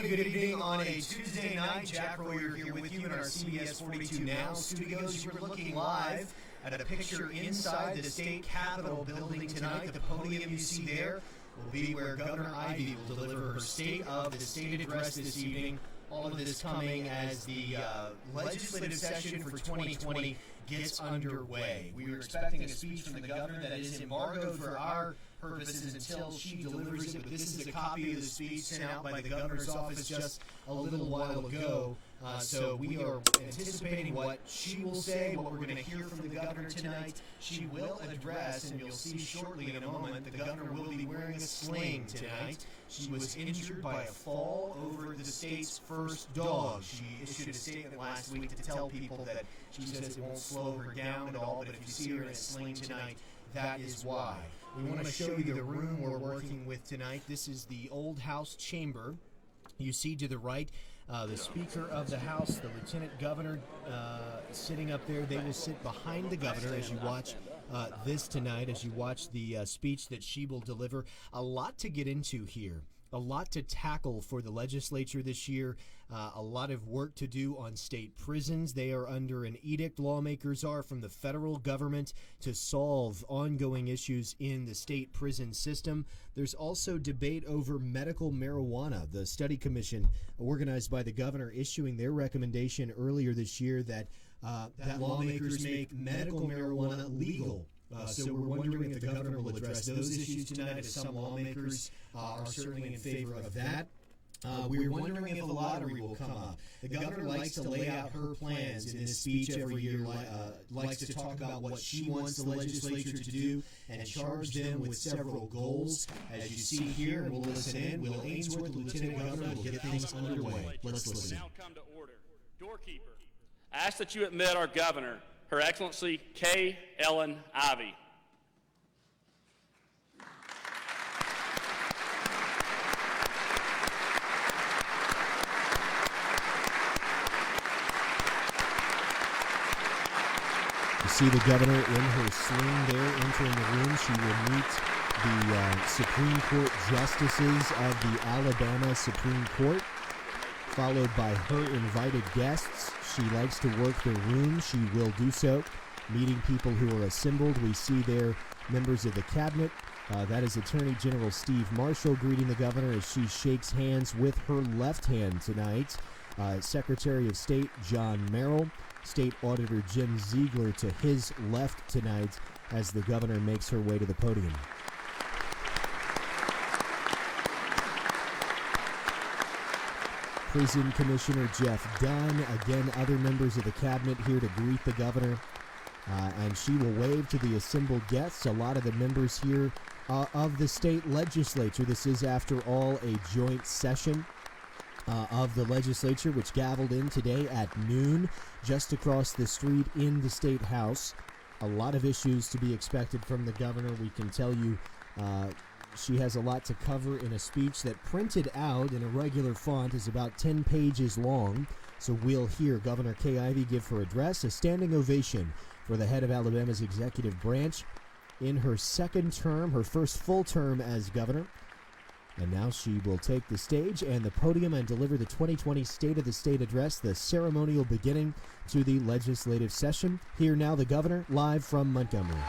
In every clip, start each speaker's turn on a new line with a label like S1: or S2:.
S1: good evening on a Tuesday night. Jack Royer here with you in our CBS 42 Now studios. You're looking live at a picture inside the state capitol building tonight. The podium you see there will be where Governor Ivey will deliver her state address this evening. All of this coming as the legislative session for 2020 gets underway. We were expecting a speech from the governor that is embargoed for our purposes until she delivers it, but this is a copy of the speech sent out by the governor's office just a little while ago. So we are anticipating what she will say, what we're going to hear from the governor tonight. She will address, and you'll see shortly in a moment, the governor will be wearing a sling tonight. She was injured by a fall over the state's first dog. She issued a statement last week to tell people that she says it won't slow her down at all, but if you see her in a sling tonight, that is why. We want to show you the room we're working with tonight. This is the old House chamber. You see to the right the Speaker of the House, the Lieutenant Governor sitting up there. They will sit behind the governor as you watch this tonight, as you watch the speech that she will deliver. A lot to get into here. A lot to tackle for the legislature this year. A lot of work to do on state prisons. They are under an edict, lawmakers are, from the federal government to solve ongoing issues in the state prison system. There's also debate over medical marijuana. The study commission organized by the governor issuing their recommendation earlier this year that lawmakers make medical marijuana legal. So we're wondering if the governor will address those issues tonight, as some lawmakers are certainly in favor of that. We're wondering if a lottery will come up. The governor likes to lay out her plans in this speech every year, likes to talk about what she wants the legislature to do and charge them with several goals. As you see here, and we'll listen in, Will Ainsworth, the Lieutenant Governor, will get things underway. Let's listen.
S2: Now come to order. Doorkeeper, I ask that you admit our governor, Her Excellency K. Ellen Ivey.
S1: You see the governor in her sling there entering the room. She will meet the Supreme Court justices of the Alabama Supreme Court, followed by her invited guests. She likes to work the room. She will do so, meeting people who are assembled. We see there members of the cabinet. That is Attorney General Steve Marshall greeting the governor as she shakes hands with her left hand tonight. Secretary of State John Merrill, State Auditor Jim Ziegler to his left tonight as the governor makes her way to the podium. Prison Commissioner Jeff Dunn, again, other members of the cabinet here to greet the governor, and she will wave to the assembled guests. A lot of the members here of the state legislature. This is, after all, a joint session of the legislature, which gavelled in today at noon just across the street in the State House. A lot of issues to be expected from the governor. We can tell you she has a lot to cover in a speech that, printed out in a regular font, is about 10 pages long. So we'll hear Governor Kay Ivey give her address, a standing ovation for the head of Alabama's executive branch in her second term, her first full term as governor. And now she will take the stage and the podium and deliver the 2020 State of the State Address, the ceremonial beginning to the legislative session. Here now the governor, live from Montgomery.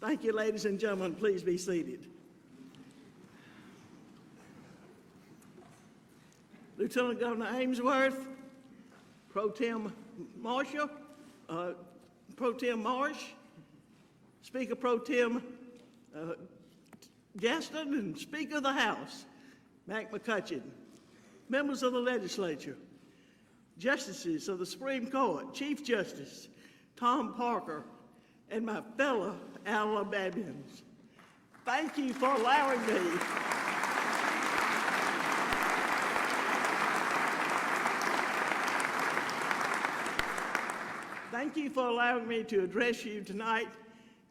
S3: Thank you, ladies and gentlemen. Please be seated. Lieutenant Governor Ainsworth, Pro Tem Marshall, Pro Tem Marsh, Speaker Pro Tem Gaston, and Speaker of the House, Mac McCutcheon, members of the legislature, justices of the Supreme Court, Chief Justice Tom Parker, and my fellow Alabamians. Thank you for allowing me to address you tonight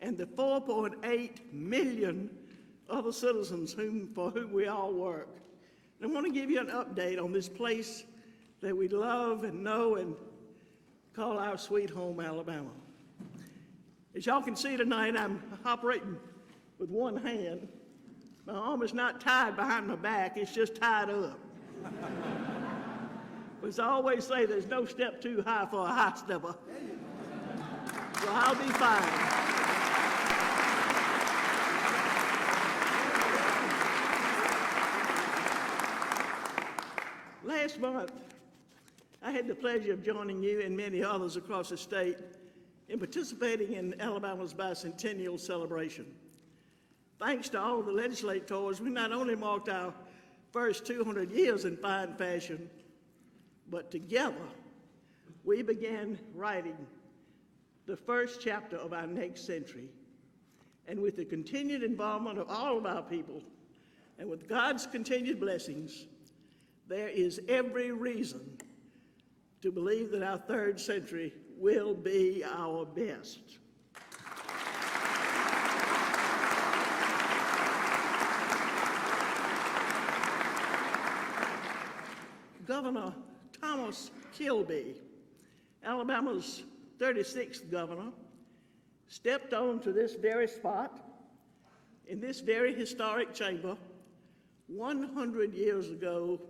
S3: and the 4.8 million other citizens for whom we all work. And I want to give you an update on this place that we love and know and call our sweet home, Alabama. As y'all can see tonight, I'm operating with one hand. My arm is not tied behind my back, it's just tied up. But as I always say, there's no step too high for a high stepper. So I'll be fine. Last month, I had the pleasure of joining you and many others across the state in participating in Alabama's bicentennial celebration. Thanks to all the legislators, we not only marked our first 200 years in fine fashion, but together we began writing the first chapter of our next century. And with the continued involvement of all of our people, and with God's continued blessings, there is every reason to believe that our third century will be our best. Governor Thomas Kilby, Alabama's 36th governor, stepped onto this very spot in this very historic chamber 100 years ago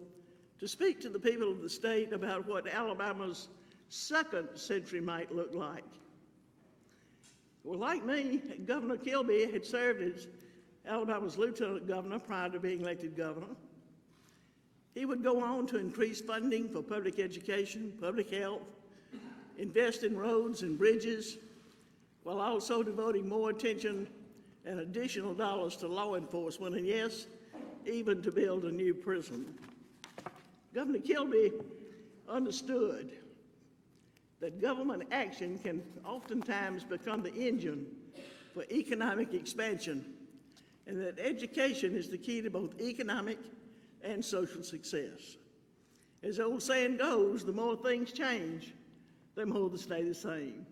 S3: to speak to the people of the state about what Alabama's second century might look like. Well, like me, Governor Kilby had served as Alabama's lieutenant governor prior to being elected governor. He would go on to increase funding for public education, public health, invest in roads and bridges, while also devoting more attention and additional dollars to law enforcement, and yes, even to build a new prison. Governor Kilby understood that government action can oftentimes become the engine for economic expansion, and that education is the key to both economic and social success. As the old saying goes, the more things change, the more they stay the same.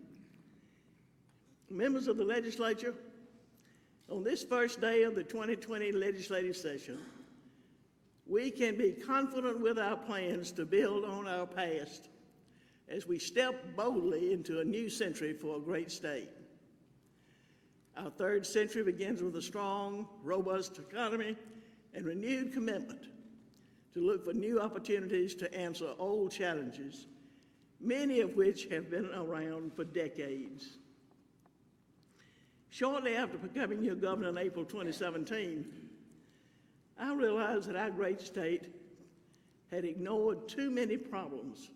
S3: Members of the legislature, on this first day of the 2020 legislative session, we can be confident with our plans to build on our past as we step boldly into a new century for a great state. Our third century begins with a strong, robust economy and renewed commitment to look for new opportunities to answer old challenges, many of which have been around for decades. Shortly after becoming your governor in April 2017, I realized that our great state had ignored too many problems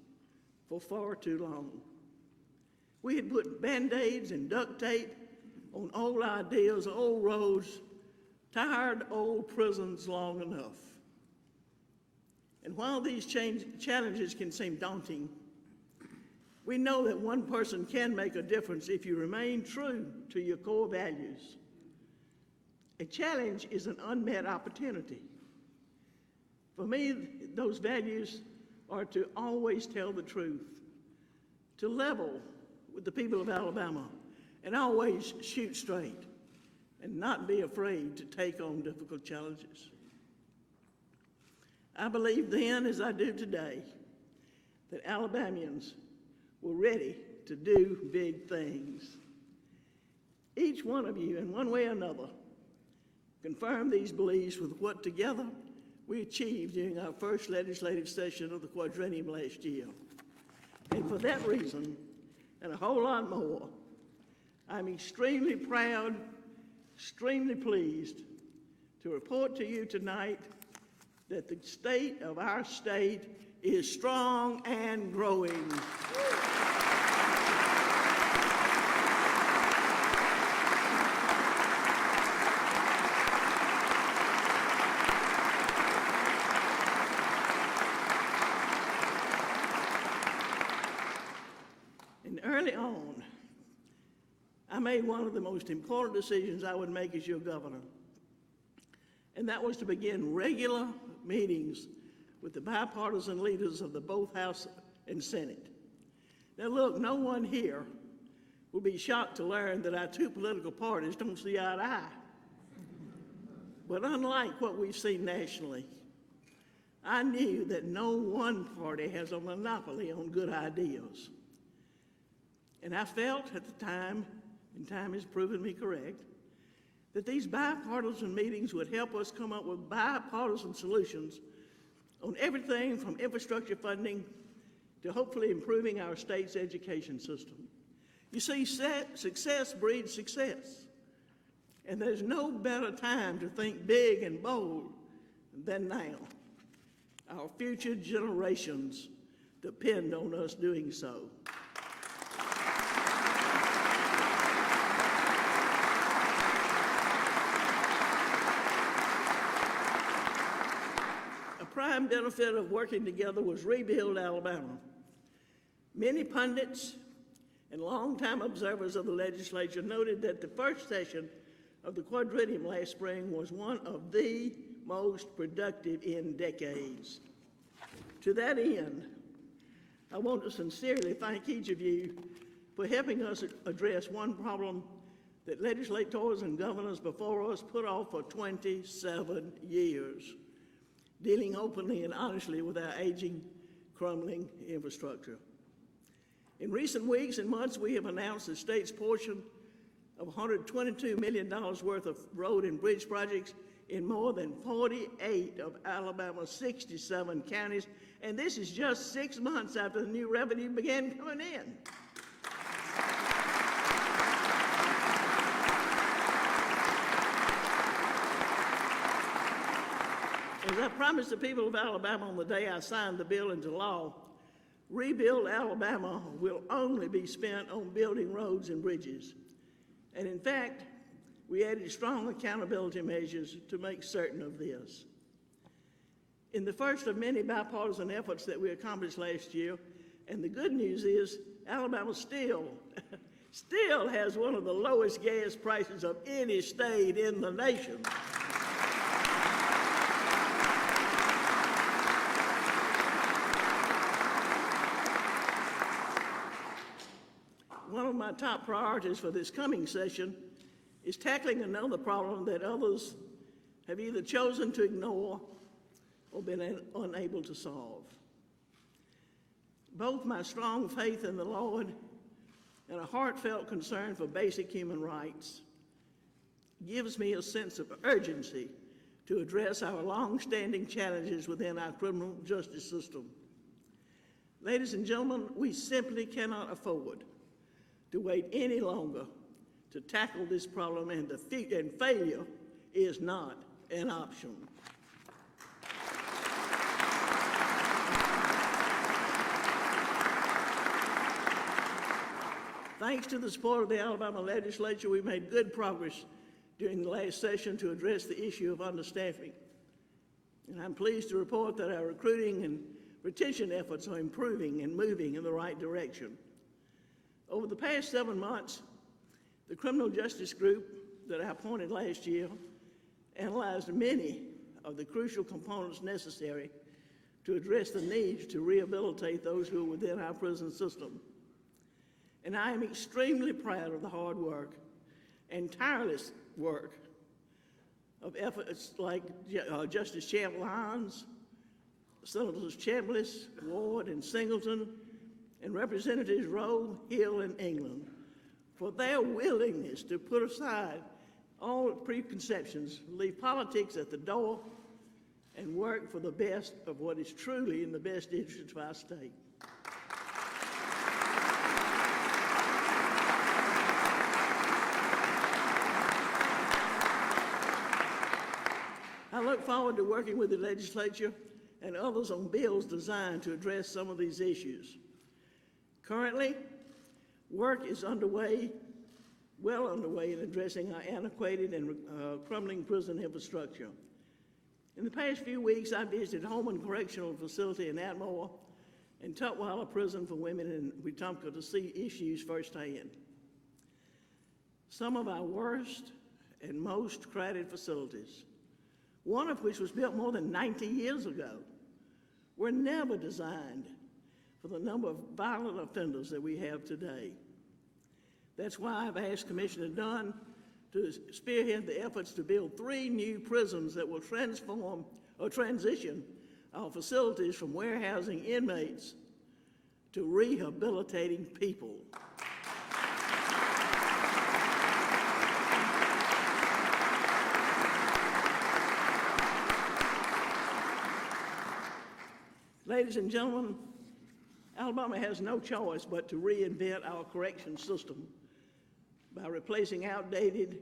S3: for far too long. We had put Band-Aids and duct tape on old ideas, old roads, tired old prisons long enough. And while these challenges can seem daunting, we know that one person can make a difference if you remain true to your core values. A challenge is an unmet opportunity. For me, those values are to always tell the truth, to level with the people of Alabama, and always shoot straight, and not be afraid to take on difficult challenges. I believe then, as I do today, that Alabamians were ready to do big things. Each one of you, in one way or another, confirmed these beliefs with what together we achieved during our first legislative session of the quadrennium last year. And for that reason, and a whole lot more, I'm extremely proud, extremely pleased to report to you tonight that the state of our state is strong and growing. And early on, I made one of the most important decisions I would make as your governor, and that was to begin regular meetings with the bipartisan leaders of both House and Senate. Now look, no one here will be shocked to learn that our two political parties don't see eye to eye. But unlike what we've seen nationally, I knew that no one party has a monopoly on good ideas. And I felt at the time, and time has proven me correct, that these bipartisan meetings would help us come up with bipartisan solutions on everything from infrastructure funding to hopefully improving our state's education system. You see, success breeds success. And there's no better time to think big and bold than now. Our future generations depend on us doing so. A prime benefit of working together was Rebuild Alabama. Many pundits and longtime observers of the legislature noted that the first session of the quadrennium last spring was one of the most productive in decades. To that end, I want to sincerely thank each of you for helping us address one problem that legislators and governors before us put off for 27 years, dealing openly and honestly with our aging, crumbling infrastructure. In recent weeks and months, we have announced the state's portion of $122 million worth of road and bridge projects in more than 48 of Alabama's 67 counties, and this is just 6 months after the new revenue began coming in. As I promised the people of Alabama on the day I signed the bill into law, Rebuild Alabama will only be spent on building roads and bridges. And in fact, we added strong accountability measures to make certain of this. In the first of many bipartisan efforts that we accomplished last year, and the good news is Alabama still has one of the lowest gas prices of any state in the nation. One of my top priorities for this coming session is tackling another problem that others have either chosen to ignore or been unable to solve. Both my strong faith in the Lord and a heartfelt concern for basic human rights gives me a sense of urgency to address our long-standing challenges within our criminal justice system. Ladies and gentlemen, we simply cannot afford to wait any longer to tackle this problem, and failure is not an option. Thanks to the support of the Alabama legislature, we made good progress during the last session to address the issue of understaffing. And I'm pleased to report that our recruiting and retention efforts are improving and moving in the right direction. Over the past 7 months, the criminal justice group that I appointed last year analyzed many of the crucial components necessary to address the needs to rehabilitate those who are within our prison system. And I am extremely proud of the hard work and tireless work of efforts like Justice Champ Lyons, Senators Chambliss, Ward, and Singleton, and Representatives Rowe, Hill, and England for their willingness to put aside all preconceptions, leave politics at the door, and work for the best of what is truly in the best interest of our state. I look forward to working with the legislature and others on bills designed to address some of these issues. Currently, work is well underway in addressing our antiquated and crumbling prison infrastructure. In the past few weeks, I visited Holman Correctional Facility in Atmore and Tutwiler Prison for Women in Wetumpka to see issues firsthand. Some of our worst and most crowded facilities, one of which was built more than 90 years ago, were never designed for the number of violent offenders that we have today. That's why I've asked Commissioner Dunn to spearhead the efforts to build 3 new prisons that will transform or transition our facilities from warehousing inmates to rehabilitating people. Ladies and gentlemen, Alabama has no choice but to reinvent our correction system by replacing outdated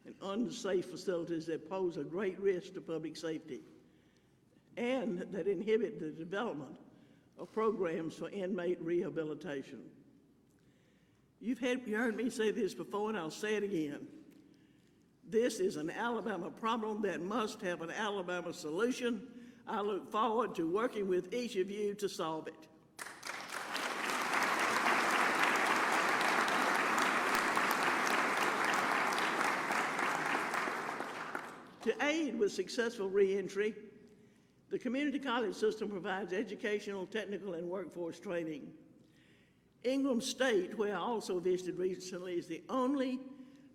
S3: and unsafe facilities that pose a great risk to public safety and that inhibit the development of programs for inmate rehabilitation. You've heard me say this before, and I'll say it again. This is an Alabama problem that must have an Alabama solution. I look forward to working with each of you to solve it. To aid with successful reentry, the community college system provides educational, technical, and workforce training. Ingram State, where I also visited recently, is the only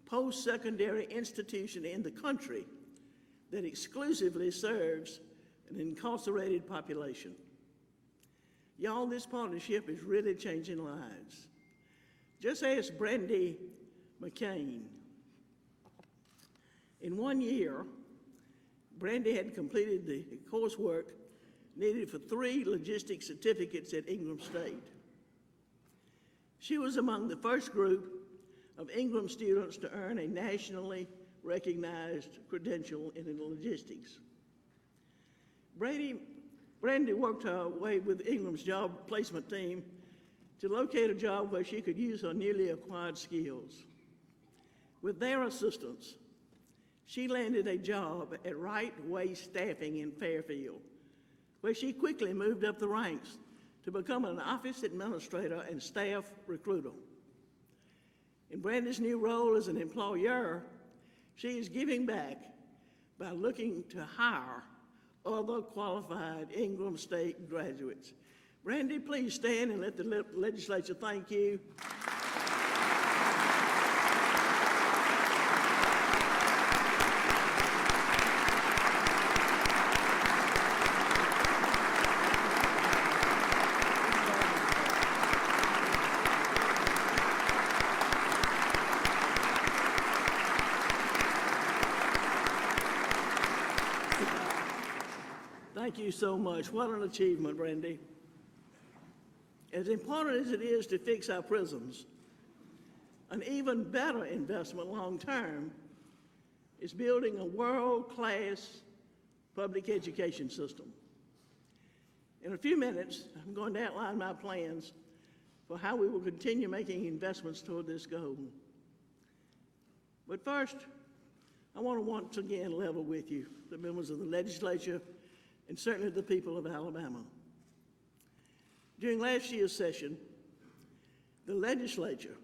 S3: post-secondary institution in the country that exclusively serves an incarcerated population. Y'all, this partnership is really changing lives. Just ask Brandy McCain. In 1 year, Brandy had completed the coursework needed for 3 logistics certificates at Ingram State. She was among the first group of Ingram students to earn a nationally recognized credential in logistics. Brandy worked her way with Ingram's job placement team to locate a job where she could use her newly acquired skills. With their assistance, she landed a job at Right Way Staffing in Fairfield, where she quickly moved up the ranks to become an office administrator and staff recruiter. In Brandy's new role as an employer, she is giving back by looking to hire other qualified Ingram State graduates. Brandy, please stand and let the legislature thank you. Thank you so much. What an achievement, Brandy. As important as it is to fix our prisons, an even better investment long-term is building a world-class public education system. In a few minutes, I'm going to outline my plans for how we will continue making investments toward this goal. But first, I want to once again level with you, the members of the legislature, and certainly the people of Alabama. During last year's session, the legislature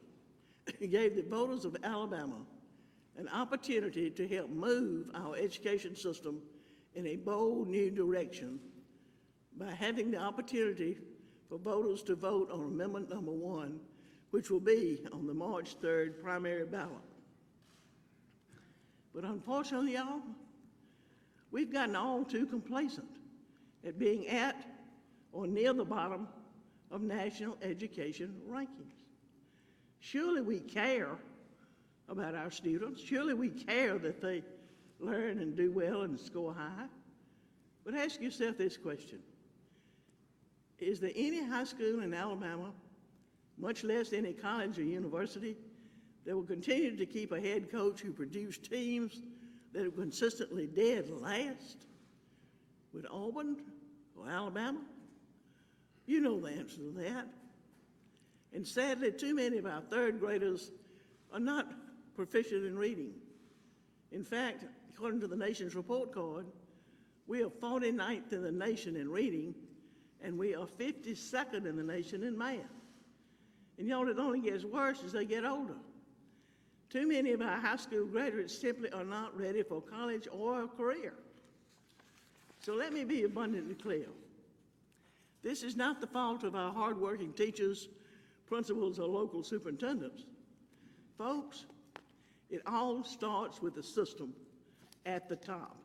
S3: gave the voters of Alabama an opportunity to help move our education system in a bold new direction by having the opportunity for voters to vote on Amendment Number 1, which will be on the March 3rd primary ballot. But unfortunately, y'all, we've gotten all too complacent at being at or near the bottom of national education rankings. Surely we care about our students. Surely we care that they learn and do well and score high. But ask yourself this question. Is there any high school in Alabama, much less any college or university, that will continue to keep a head coach who produces teams that are consistently dead last with Auburn or Alabama? You know the answer to that. And sadly, too many of our third graders are not proficient in reading. In fact, according to the nation's report card, we are 49th in the nation in reading, and we are 52nd in the nation in math. And y'all, it only gets worse as they get older. Too many of our high school graduates simply are not ready for college or a career. So let me be abundantly clear. This is not the fault of our hardworking teachers, principals, or local superintendents. Folks, it all starts with the system at the top.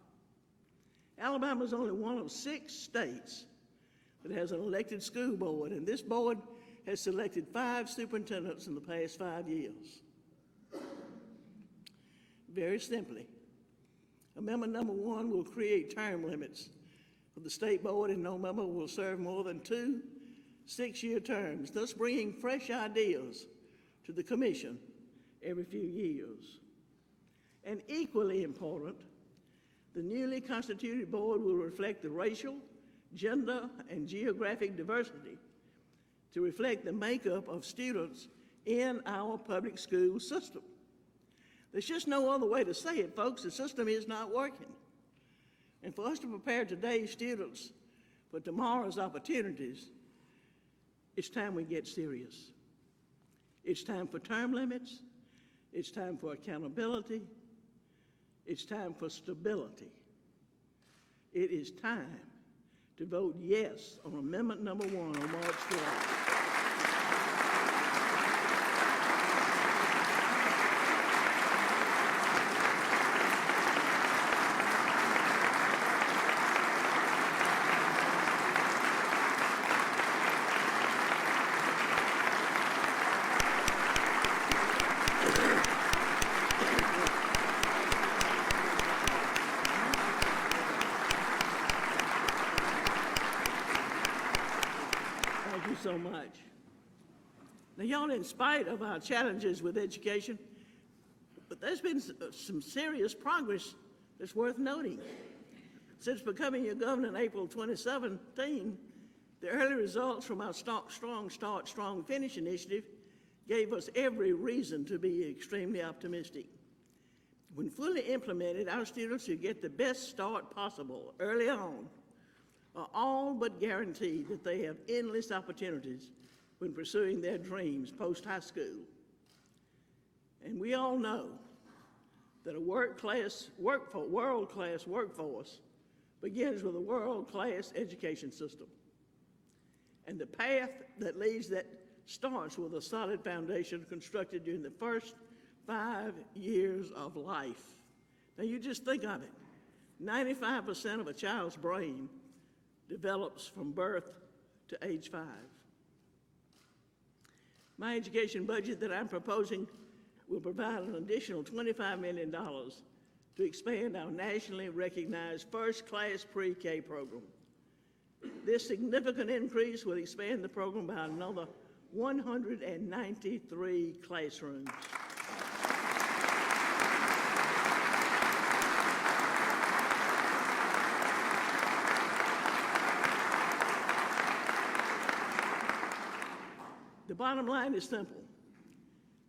S3: Alabama is only one of 6 states that has an elected school board, and this board has selected 5 superintendents in the past 5 years. Very simply, Amendment number 1 will create term limits for the state board, and no member will serve more than 2 6-year terms, thus bringing fresh ideas to the commission every few years. And equally important, the newly constituted board will reflect the racial, gender, and geographic diversity to reflect the makeup of students in our public school system. There's just no other way to say it, folks. The system is not working. And for us to prepare today's students for tomorrow's opportunities, it's time we get serious. It's time for term limits. It's time for accountability. It's time for stability. It is time to vote yes on Amendment number 1 on March 12th. Thank you so much. Now, y'all, in spite of our challenges with education, but there's been some serious progress that's worth noting. Since becoming your governor in April 2017, the early results from our Strong Start, Strong Finish initiative gave us every reason to be extremely optimistic. When fully implemented, our students who get the best start possible early on are all but guaranteed that they have endless opportunities when pursuing their dreams post-high school. And we all know that a world-class workforce begins with a world-class education system. And the path that leads that starts with a solid foundation constructed during the first 5 years of life. Now you just think of it. 95% of a child's brain develops from birth to age 5. My education budget that I'm proposing will provide an additional $25 million to expand our nationally recognized first-class pre-K program. This significant increase will expand the program by another 193 classrooms. The bottom line is simple.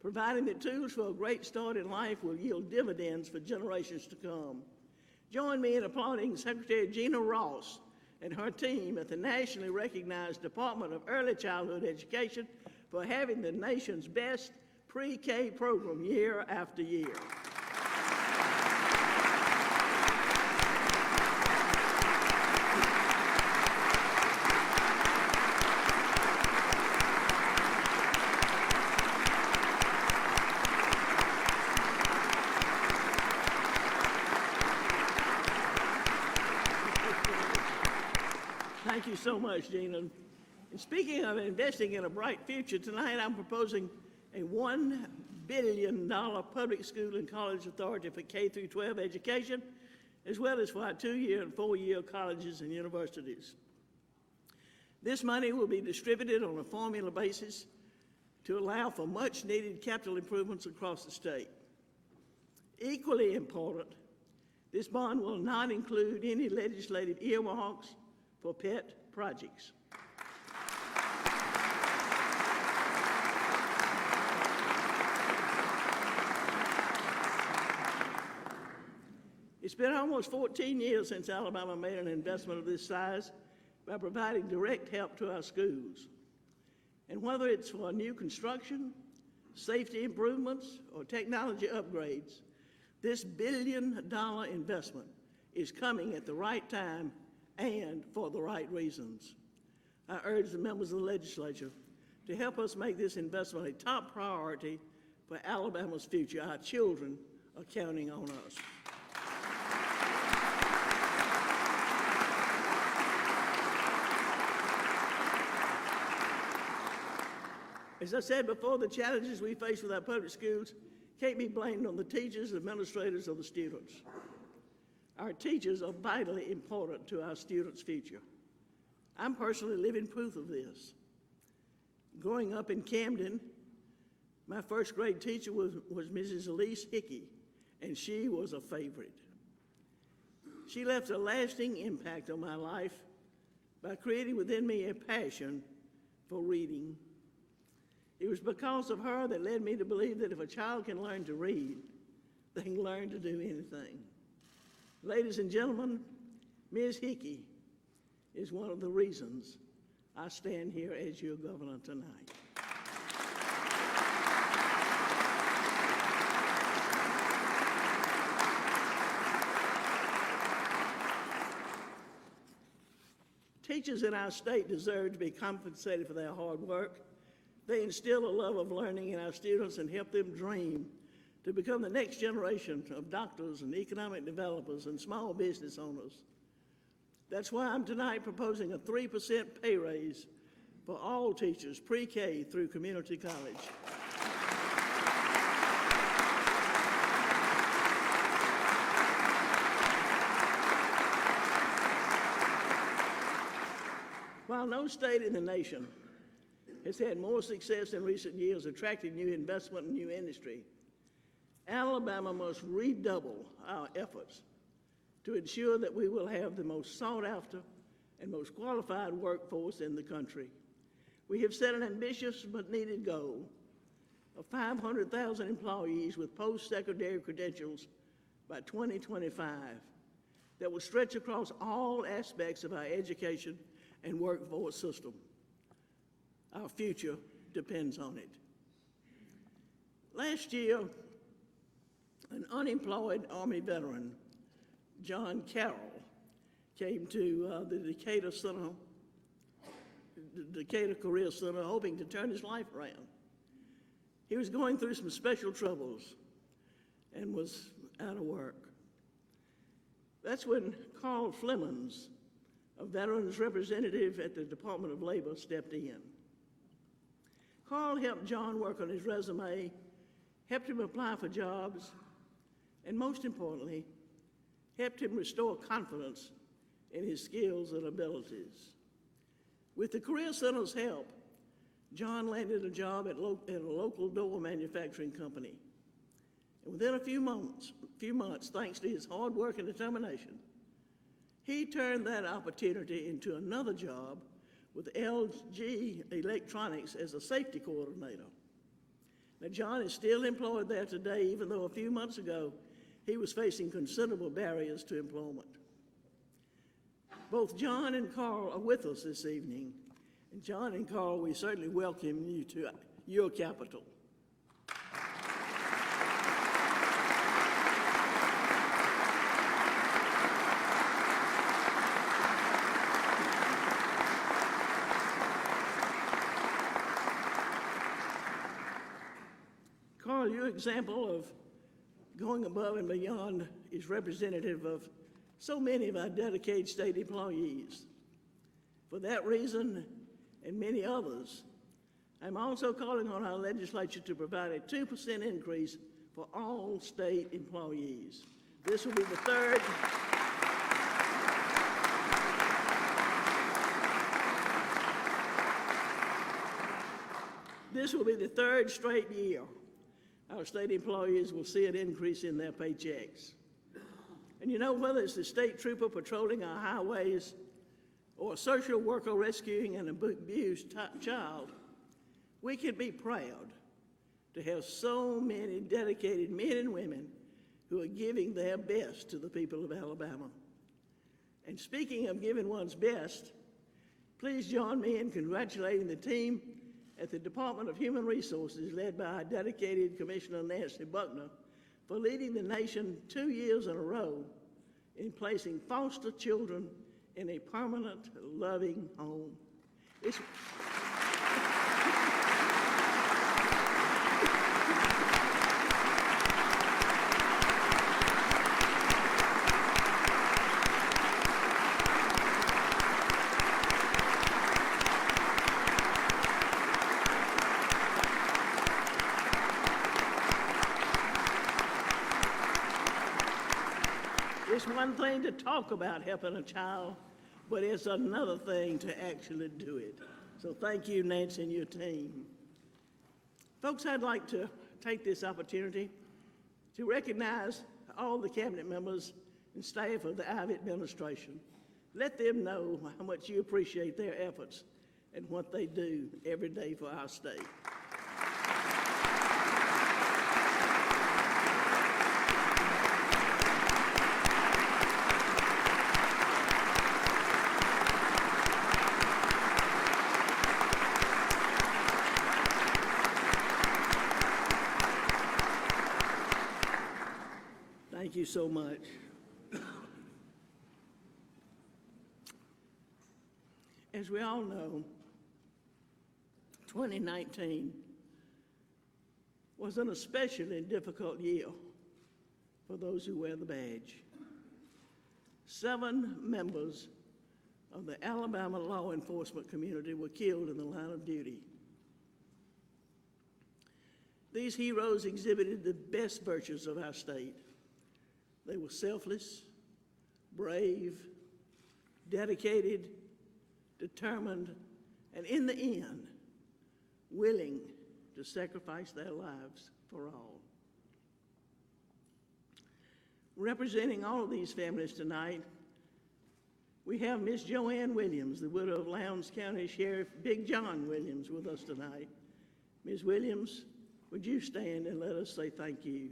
S3: Providing the tools for a great start in life will yield dividends for generations to come. Join me in applauding Secretary Gina Ross and her team at the nationally recognized Department of Early Childhood Education for having the nation's best pre-K program year after year. Thank you so much, Gina. And speaking of investing in a bright future, tonight I'm proposing a $1 billion public school and college authority for K through 12 education, as well as for our 2-year and 4-year colleges and universities. This money will be distributed on a formula basis to allow for much-needed capital improvements across the state. Equally important, this bond will not include any legislative earmarks for pet projects. It's been almost 14 years since Alabama made an investment of this size by providing direct help to our schools. And whether it's for new construction, safety improvements, or technology upgrades, this billion-dollar investment is coming at the right time and for the right reasons. I urge the members of the legislature to help us make this investment a top priority for Alabama's future. Our children are counting on us. As I said before, the challenges we face with our public schools can't be blamed on the teachers, administrators, or the students. Our teachers are vitally important to our students' future. I'm personally living proof of this. Growing up in Camden, my first grade teacher was Mrs. Elise Hickey, and she was a favorite. She left a lasting impact on my life by creating within me a passion for reading. It was because of her that led me to believe that if a child can learn to read, they can learn to do anything. Ladies and gentlemen, Ms. Hickey is one of the reasons I stand here as your governor tonight. Teachers in our state deserve to be compensated for their hard work. They instill a love of learning in our students and help them dream to become the next generation of doctors and economic developers and small business owners. That's why I'm tonight proposing a 3% pay raise for all teachers, pre-K through community college. While no state in the nation has had more success in recent years attracting new investment and new industry, Alabama must redouble our efforts to ensure that we will have the most sought-after and most qualified workforce in the country. We have set an ambitious but needed goal of 500,000 employees with post-secondary credentials by 2025 that will stretch across all aspects of our education and workforce system. Our future depends on it. Last year, an unemployed Army veteran, John Carroll, came to the Decatur Career Center hoping to turn his life around. He was going through some special troubles and was out of work. That's when Carl Flemons, a veterans representative at the Department of Labor, stepped in. Carl helped John work on his resume, helped him apply for jobs, and most importantly, helped him restore confidence in his skills and abilities. With the Career Center's help, John landed a job at a local door manufacturing company. And within a few months, thanks to his hard work and determination, he turned that opportunity into another job with LG Electronics as a safety coordinator. Now, John is still employed there today, even though a few months ago he was facing considerable barriers to employment. Both John and Carl are with us this evening, and John and Carl, we certainly welcome you to your capital. Carl, your example of going above and beyond is representative of so many of our dedicated state employees. For that reason, and many others, I'm also calling on our legislature to provide a 2% increase for all state employees. This will be the third straight year our state employees will see an increase in their paychecks. And you know, whether it's the state trooper patrolling our highways or a social worker rescuing an abused child, we can be proud to have so many dedicated men and women who are giving their best to the people of Alabama. And speaking of giving one's best, please join me in congratulating the team at the Department of Human Resources, led by our dedicated Commissioner Nancy Buckner, for leading the nation 2 years in a row in placing foster children in a permanent, loving home. It's one thing to talk about helping a child, but it's another thing to actually do it. So thank you, Nancy, and your team. Folks, I'd like to take this opportunity to recognize all the cabinet members and staff of the Ivey administration. Let them know how much you appreciate their efforts and what they do every day for our state. Thank you so much. As we all know, 2019 was an especially difficult year for those who wear the badge. 7 members of the Alabama law enforcement community were killed in the line of duty. These heroes exhibited the best virtues of our state. They were selfless, brave, dedicated, determined, and in the end, willing to sacrifice their lives for all. Representing all of these families tonight, we have Miss Joanne Williams, the widow of Lowndes County Sheriff Big John Williams, with us tonight. Ms. Williams, would you stand and let us say thank you?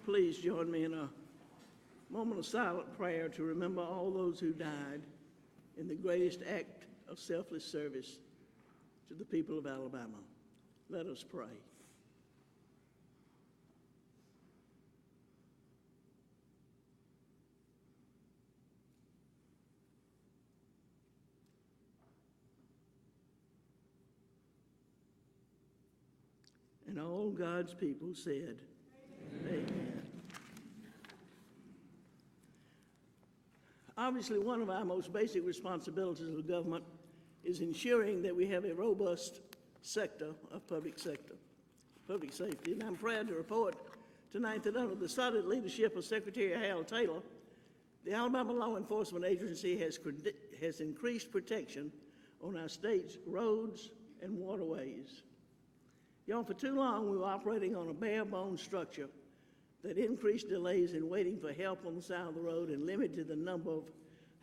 S3: Please join me in a moment of silent prayer to remember all those who died in the greatest act of selfless service to the people of Alabama. Let us pray. And all God's people said, Amen. Obviously, one of our most basic responsibilities of government is ensuring that we have a robust sector of public safety. And I'm proud to report tonight that under the solid leadership of Secretary Hal Taylor, the Alabama Law Enforcement Agency has increased protection on our state's roads and waterways. Y'all, for too long, we were operating on a bare-bones structure that increased delays in waiting for help on the side of the road and limited the number of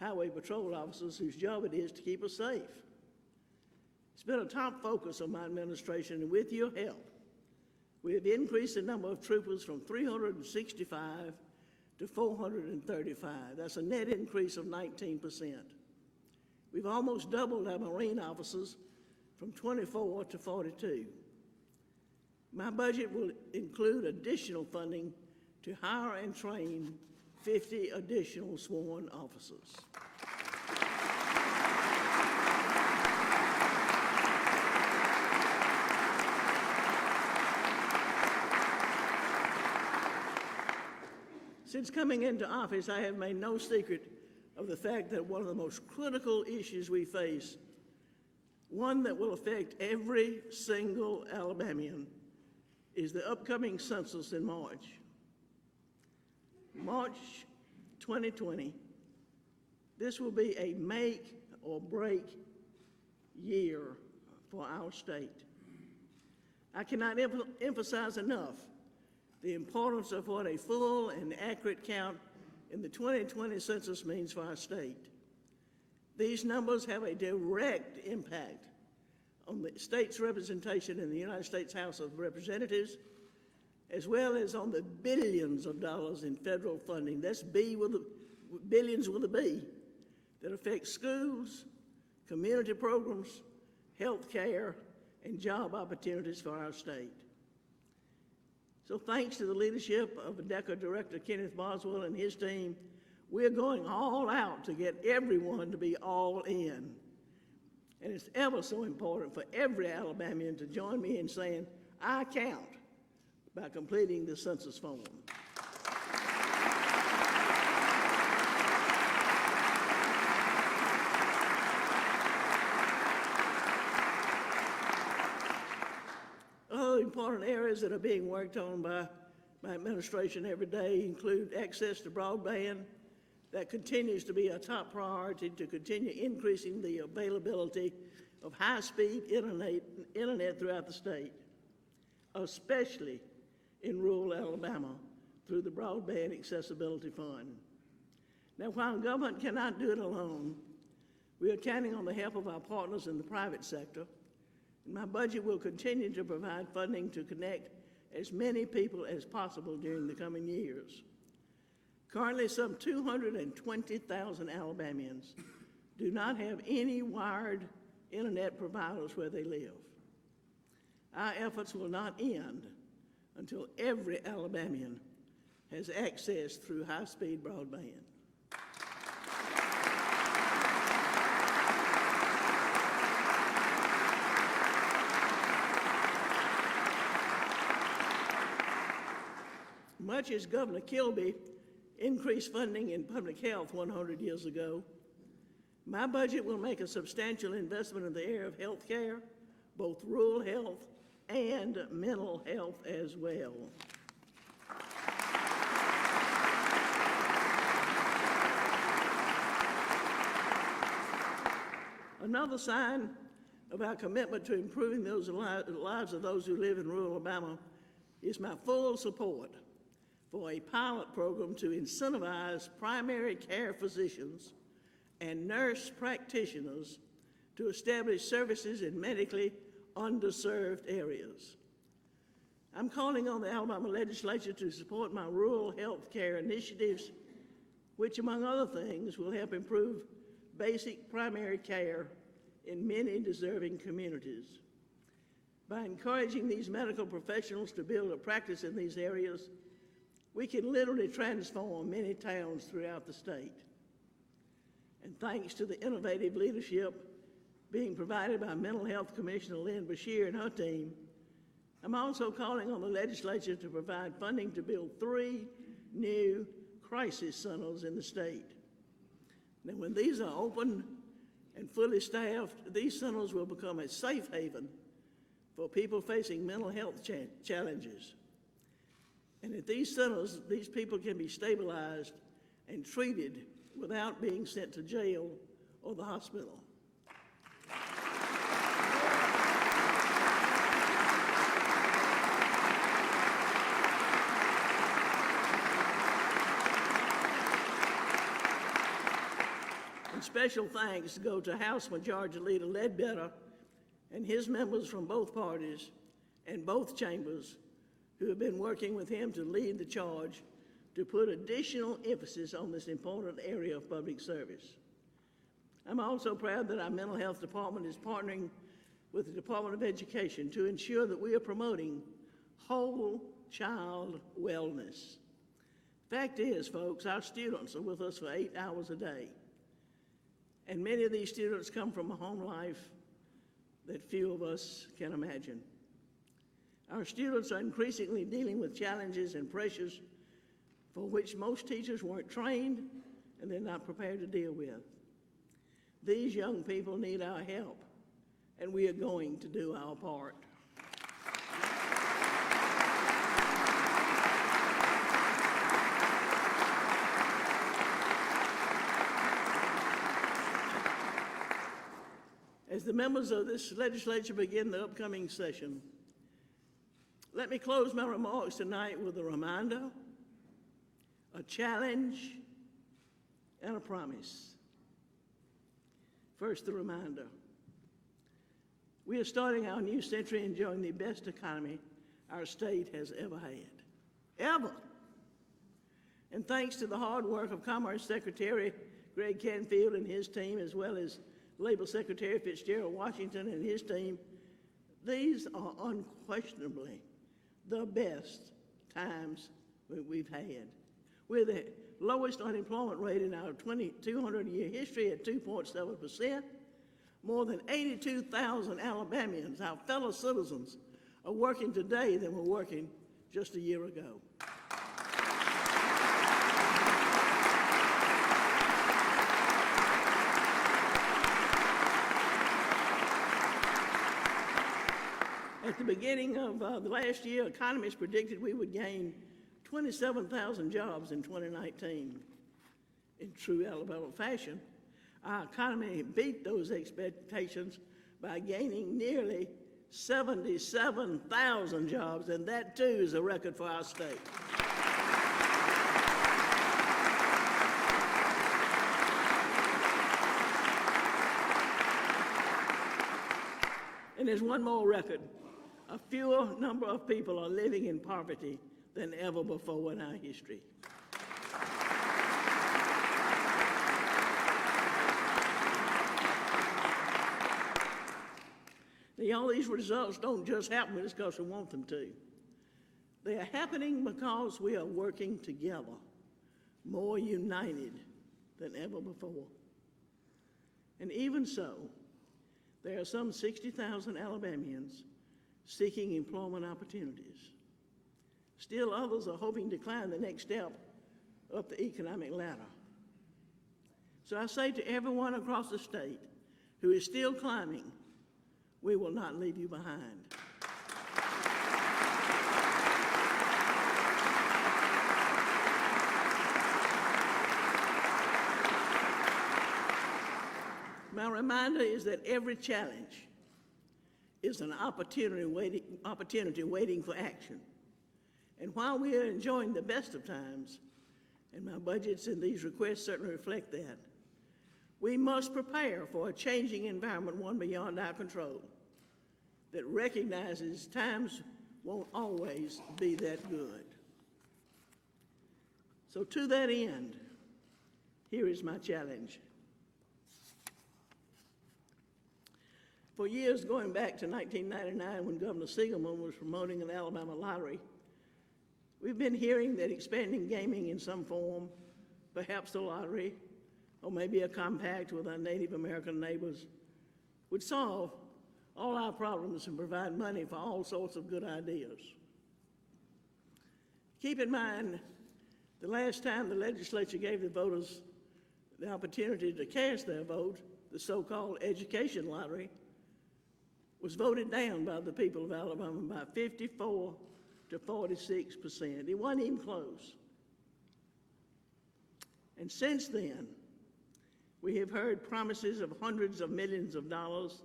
S3: highway patrol officers whose job it is to keep us safe. It's been a top focus of my administration, and with your help, we have increased the number of troopers from 365 to 435. That's a net increase of 19%. We've almost doubled our Marine officers from 24 to 42. My budget will include additional funding to hire and train 50 additional sworn officers. Since coming into office, I have made no secret of the fact that one of the most critical issues we face, one that will affect every single Alabamian, is the upcoming census in March. March 2020, this will be a make or break year for our state. I cannot emphasize enough the importance of what a full and accurate count in the 2020 census means for our state. These numbers have a direct impact on the state's representation in the United States House of Representatives, as well as on the billions of dollars in federal funding, that's billions with a B, that affect schools, community programs, health care, and job opportunities for our state. So thanks to the leadership of DECA Director Kenneth Boswell and his team, we're going all out to get everyone to be all in. And it's ever so important for every Alabamian to join me in saying, I count, by completing the census form. Other important areas that are being worked on by my administration every day include access to broadband. That continues to be a top priority to continue increasing the availability of high-speed internet throughout the state, especially in rural Alabama through the Broadband Accessibility Fund. Now, while government cannot do it alone, we are counting on the help of our partners in the private sector, and my budget will continue to provide funding to connect as many people as possible during the coming years. Currently, some 220,000 Alabamians do not have any wired internet providers where they live. Our efforts will not end until every Alabamian has access through high-speed broadband. Much as Governor Kilby increased funding in public health 100 years ago, my budget will make a substantial investment in the area of health care, both rural health and mental health as well. Another sign of our commitment to improving the lives of those who live in rural Alabama is my full support for a pilot program to incentivize primary care physicians and nurse practitioners to establish services in medically underserved areas. I'm calling on the Alabama legislature to support my rural health care initiatives, which, among other things, will help improve basic primary care in many deserving communities. By encouraging these medical professionals to build a practice in these areas, we can literally transform many towns throughout the state. And thanks to the innovative leadership being provided by Mental Health Commissioner Lynn Bashir and her team, I'm also calling on the legislature to provide funding to build 3 new crisis centers in the state. Now, when these are open and fully staffed, these centers will become a safe haven for people facing mental health challenges. And at these centers, these people can be stabilized and treated without being sent to jail or the hospital. And special thanks go to House Majority Leader Ledbetter and his members from both parties and both chambers who have been working with him to lead the charge to put additional emphasis on this important area of public service. I'm also proud that our mental health department is partnering with the Department of Education to ensure that we are promoting whole child wellness. Fact is, folks, our students are with us for 8 hours a day, and many of these students come from a home life that few of us can imagine. Our students are increasingly dealing with challenges and pressures for which most teachers weren't trained and they're not prepared to deal with. These young people need our help, and we are going to do our part. As the members of this legislature begin the upcoming session, let me close my remarks tonight with a reminder, a challenge, and a promise. First, the reminder. We are starting our new century enjoying the best economy our state has ever had. Ever. And thanks to the hard work of Commerce Secretary Greg Canfield and his team, as well as Labor Secretary Fitzgerald Washington and his team, these are unquestionably the best times that we've had. We're the lowest unemployment rate in our 200-year history at 2.7%. More than 82,000 Alabamians, our fellow citizens, are working today than were working just a year ago. At the beginning of the last year, economists predicted we would gain 27,000 jobs in 2019. In true Alabama fashion, our economy beat those expectations by gaining nearly 77,000 jobs, and that too is a record for our state. And there's one more record. A fewer number of people are living in poverty than ever before in our history. Now, all these results don't just happen just because we want them to. They are happening because we are working together, more united than ever before. And even so, there are some 60,000 Alabamians seeking employment opportunities. Still others are hoping to climb the next step up the economic ladder. So I say to everyone across the state who is still climbing, we will not leave you behind. My reminder is that every challenge is an opportunity waiting for action. And while we are enjoying the best of times, and my budgets and these requests certainly reflect that, we must prepare for a changing environment, one beyond our control, that recognizes times won't always be that good. So to that end, here is my challenge. For years, going back to 1999 when Governor Siegelman was promoting an Alabama lottery, we've been hearing that expanding gaming in some form, perhaps the lottery, or maybe a compact with our Native American neighbors, would solve all our problems and provide money for all sorts of good ideas. Keep in mind, the last time the legislature gave the voters the opportunity to cast their vote, the so-called education lottery, was voted down by the people of Alabama by 54 to 46%. It wasn't even close. And since then, we have heard promises of hundreds of millions of dollars.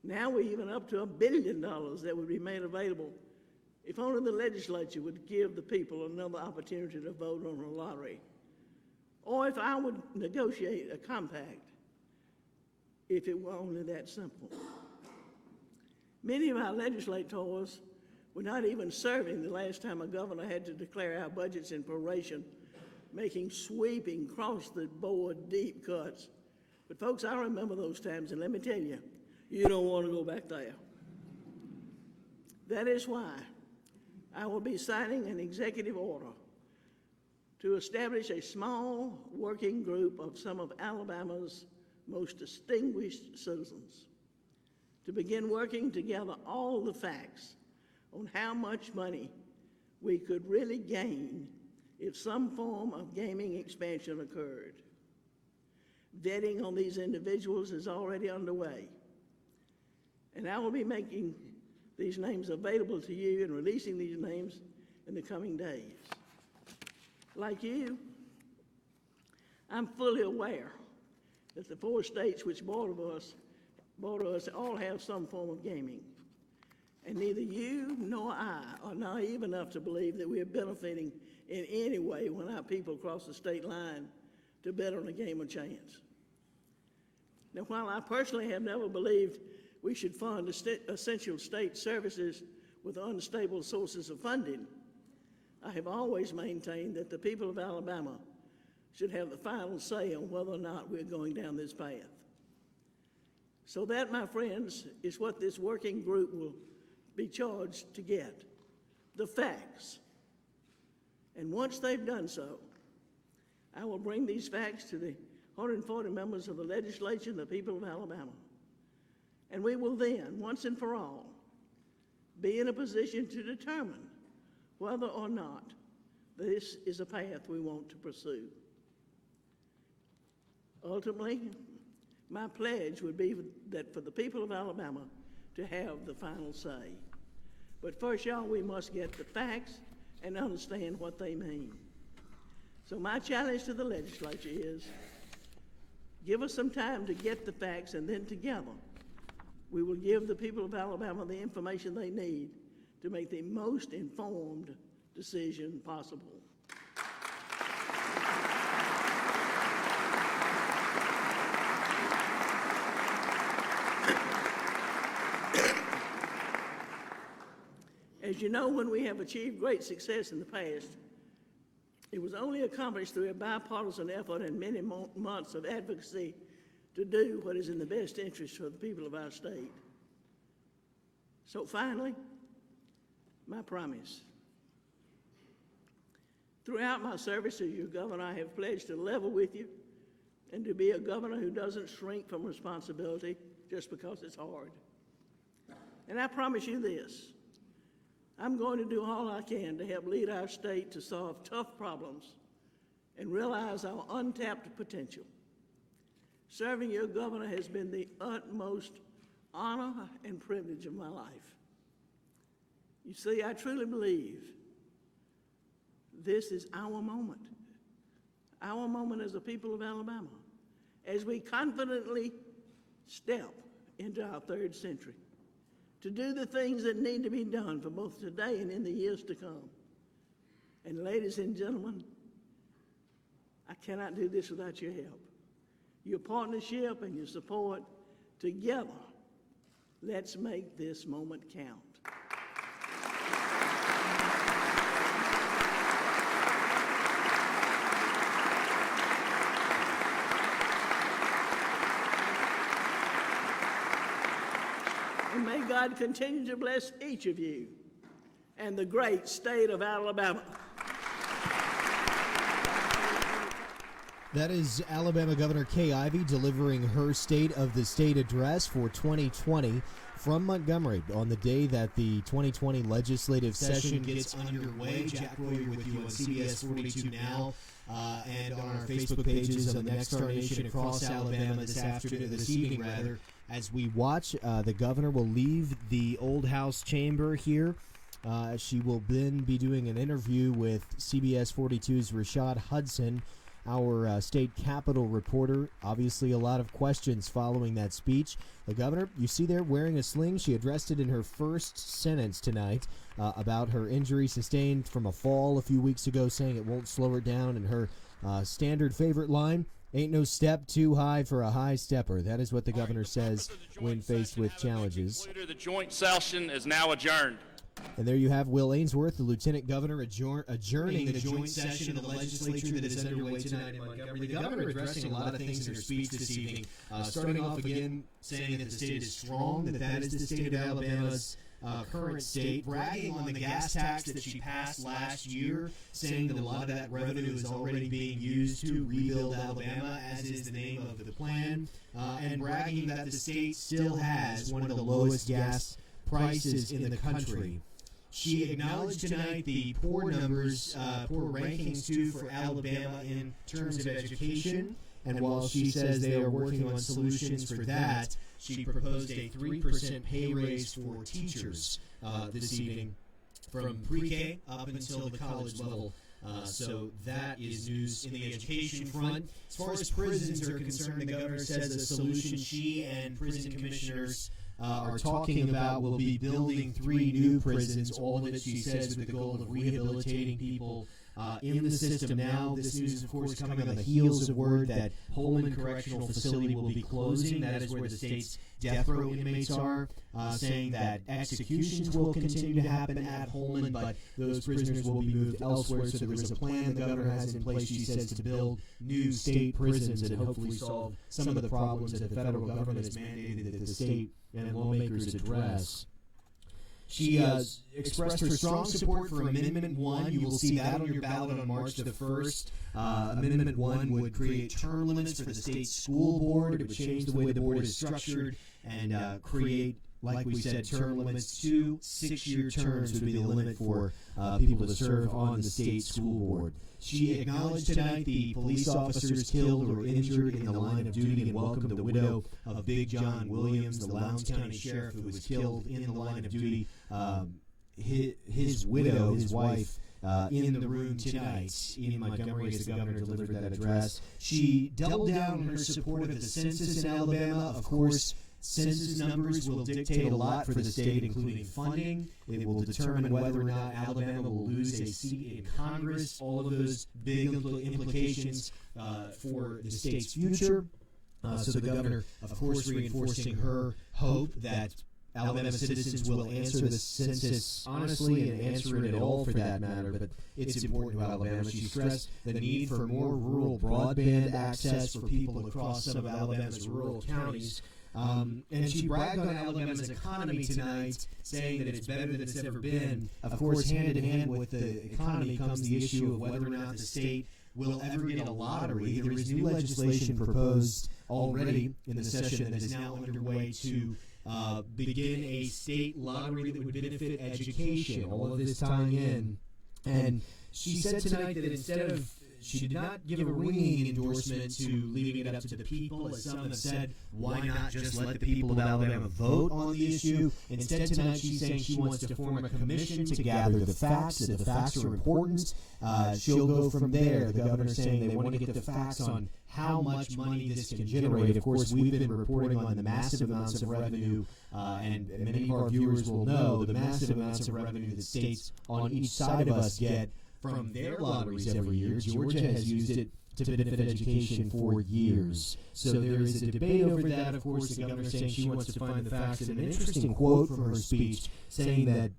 S3: Now we're even up to $1 billion that would be made available if only the legislature would give the people another opportunity to vote on a lottery. Or if I would negotiate a compact, if it were only that simple. Many of our legislators were not even serving the last time a governor had to declare our budgets in proration, making sweeping, cross-the-board deep cuts. But folks, I remember those times, and let me tell you, you don't want to go back there. That is why I will be signing an executive order to establish a small working group of some of Alabama's most distinguished citizens to begin working together all the facts on how much money we could really gain if some form of gaming expansion occurred. Vetting on these individuals is already underway, and I will be making these names available to you and releasing these names in the coming days. Like you, I'm fully aware that the 4 states which border us all have some form of gaming. And neither you nor I are naive enough to believe that we are benefiting in any way when our people cross the state line to bet on a game of chance. Now, while I personally have never believed we should fund essential state services with unstable sources of funding, I have always maintained that the people of Alabama should have the final say on whether or not we're going down this path. So that, my friends, is what this working group will be charged to get, the facts. And once they've done so, I will bring these facts to the 140 members of the legislature and the people of Alabama. And we will then, once and for all, be in a position to determine whether or not this is a path we want to pursue. Ultimately, my pledge would be that for the people of Alabama to have the final say. But first, y'all, we must get the facts and understand what they mean. So my challenge to the legislature is, give us some time to get the facts, and then together we will give the people of Alabama the information they need to make the most informed decision possible. As you know, when we have achieved great success in the past, it was only accomplished through a bipartisan effort and many months of advocacy to do what is in the best interest for the people of our state. So finally, my promise. Throughout my service as your governor, I have pledged to level with you and to be a governor who doesn't shrink from responsibility just because it's hard. And I promise you this, I'm going to do all I can to help lead our state to solve tough problems and realize our untapped potential. Serving your governor has been the utmost honor and privilege of my life. You see, I truly believe this is our moment as a people of Alabama, as we confidently step into our third century, to do the things that need to be done for both today and in the years to come. And ladies and gentlemen, I cannot do this without your help. Your partnership and your support, together, let's make this moment count. And may God continue to bless each of you and the great state of Alabama.
S4: That is Alabama Governor Kay Ivey delivering her State of the State address for 2020 from Montgomery on the day that the 2020 legislative session gets underway. Jack Royer with you on CBS 42 Now and on our Facebook pages on the Next Star Nation across Alabama this evening, as we watch. The governor will leave the Old House chamber here. She will then be doing an interview with CBS 42's Rashad Hudson, our state capitol reporter. Obviously, a lot of questions following that speech. The governor, you see there, wearing a sling. She addressed it in her first sentence tonight about her injury sustained from a fall a few weeks ago, saying it won't slow her down. And her standard favorite line, ain't no step too high for a high stepper. That is what the governor says when faced with challenges.
S2: The joint session is now adjourned.
S4: And there you have Will Ainsworth, the lieutenant governor, adjourning the joint session of the legislature that is underway tonight in Montgomery. The governor addressing a lot of things in her speech this evening, starting off again saying that the state is strong, that is the state of Alabama's current state, bragging on the gas tax that she passed last year, saying that a lot of that revenue is already being used to rebuild Alabama, as is the name of the plan, and bragging that the state still has one of the lowest gas prices in the country. She acknowledged tonight the poor numbers, poor rankings too for Alabama in terms of education, and while she says they are working on solutions for that, she proposed a 3% pay raise for teachers this evening from pre-K up until the college level. So that is news in the education front. As far as prisons are concerned, the governor says the solution she and prison commissioners are talking about will be building 3 new prisons, all of it, she says, with the goal of rehabilitating people in the system now. This news is, of course, coming on the heels of word that Holman Correctional Facility will be closing. That is where the state's death row inmates are, saying that executions will continue to happen at Holman, but those prisoners will be moved elsewhere. So there is a plan the governor has in place, she says, to build new state prisons and hopefully solve some of the problems that the federal government has mandated that the state and lawmakers address. She expressed her strong support for Amendment 1. You will see that on your ballot on March the 1st. Amendment 1 would create term limits for the state school board. It would change the way the board is structured and create, like we said, term limits. 2 6-year terms would be the limit for people to serve on the state school board. She acknowledged tonight the police officers killed or injured in the line of duty and welcomed the widow of Big John Williams, the Lowndes County Sheriff who was killed in the line of duty. His widow, his wife, in the room tonight in Montgomery as the governor delivered that address. She doubled down on her support of the census in Alabama. Of course, census numbers will dictate a lot for the state, including funding. It will determine whether or not Alabama will lose a seat in Congress. All of those big implications for the state's future. So the governor, of course, reinforcing her hope that Alabama citizens will answer the census honestly and answer it at all for that matter, but it's important to Alabama. She stressed the need for more rural broadband access for people across some of Alabama's rural counties. And she bragged on Alabama's economy tonight, saying that it's better than it's ever been. Of course, hand in hand with the economy comes the issue of whether or not the state will ever get a lottery. There is new legislation proposed already in the session that is now underway to begin a state lottery that would benefit education. All of this tying in. And she said tonight that instead of, she did not give a ringing endorsement to leaving it up to the people, as some have said, why not just let the people of Alabama vote on the issue? Instead tonight she's saying she wants to form a commission to gather the facts, that the facts are important. She'll go from there. The governor's saying they want to get the facts on how much money this can generate. Of course, we've been reporting on the massive amounts of revenue, and many of our viewers will know the massive amounts of revenue that states on each side of us get from their lotteries every year. Georgia has used it to benefit education for years. So there is a debate over that. Of course, the governor saying she wants to find the facts. And an interesting quote from her speech saying that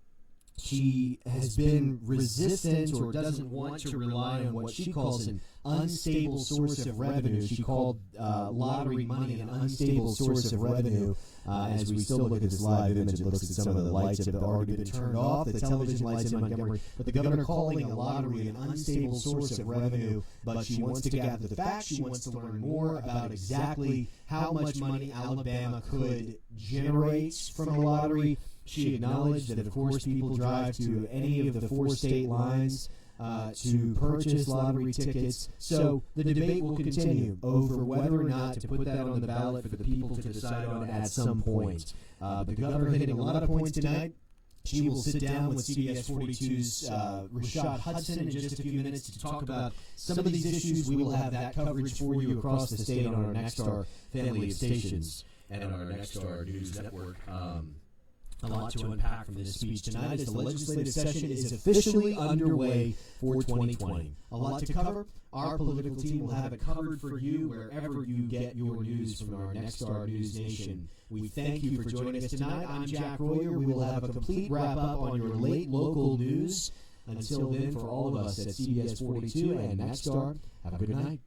S4: she has been resistant or doesn't want to rely on what she calls an unstable source of revenue. She called lottery money an unstable source of revenue. As we still look at this live image, it looks at some of the lights that have already been turned off, the television lights in Montgomery. But the governor calling a lottery an unstable source of revenue, but she wants to gather the facts. She wants to learn more about exactly how much money Alabama could generate from a lottery. She acknowledged that, of course, people drive to any of the 4 state lines to purchase lottery tickets. So the debate will continue over whether or not to put that on the ballot for the people to decide on at some point. The governor hitting a lot of points tonight. She will sit down with CBS 42's Rashad Hudson in just a few minutes to talk about some of these issues. We will have that coverage for you across the state on our Nexstar family of stations and on our Nexstar News Network. A lot to unpack from this speech tonight as the legislative session is officially underway for 2020. A lot to cover. Our political team will have it covered for you wherever you get your news from our Nexstar News Nation. We thank you for joining us tonight. I'm Jack Royer. We will have a complete wrap-up on your late local news. Until then, for all of us at CBS 42 and Nexstar, have a good night.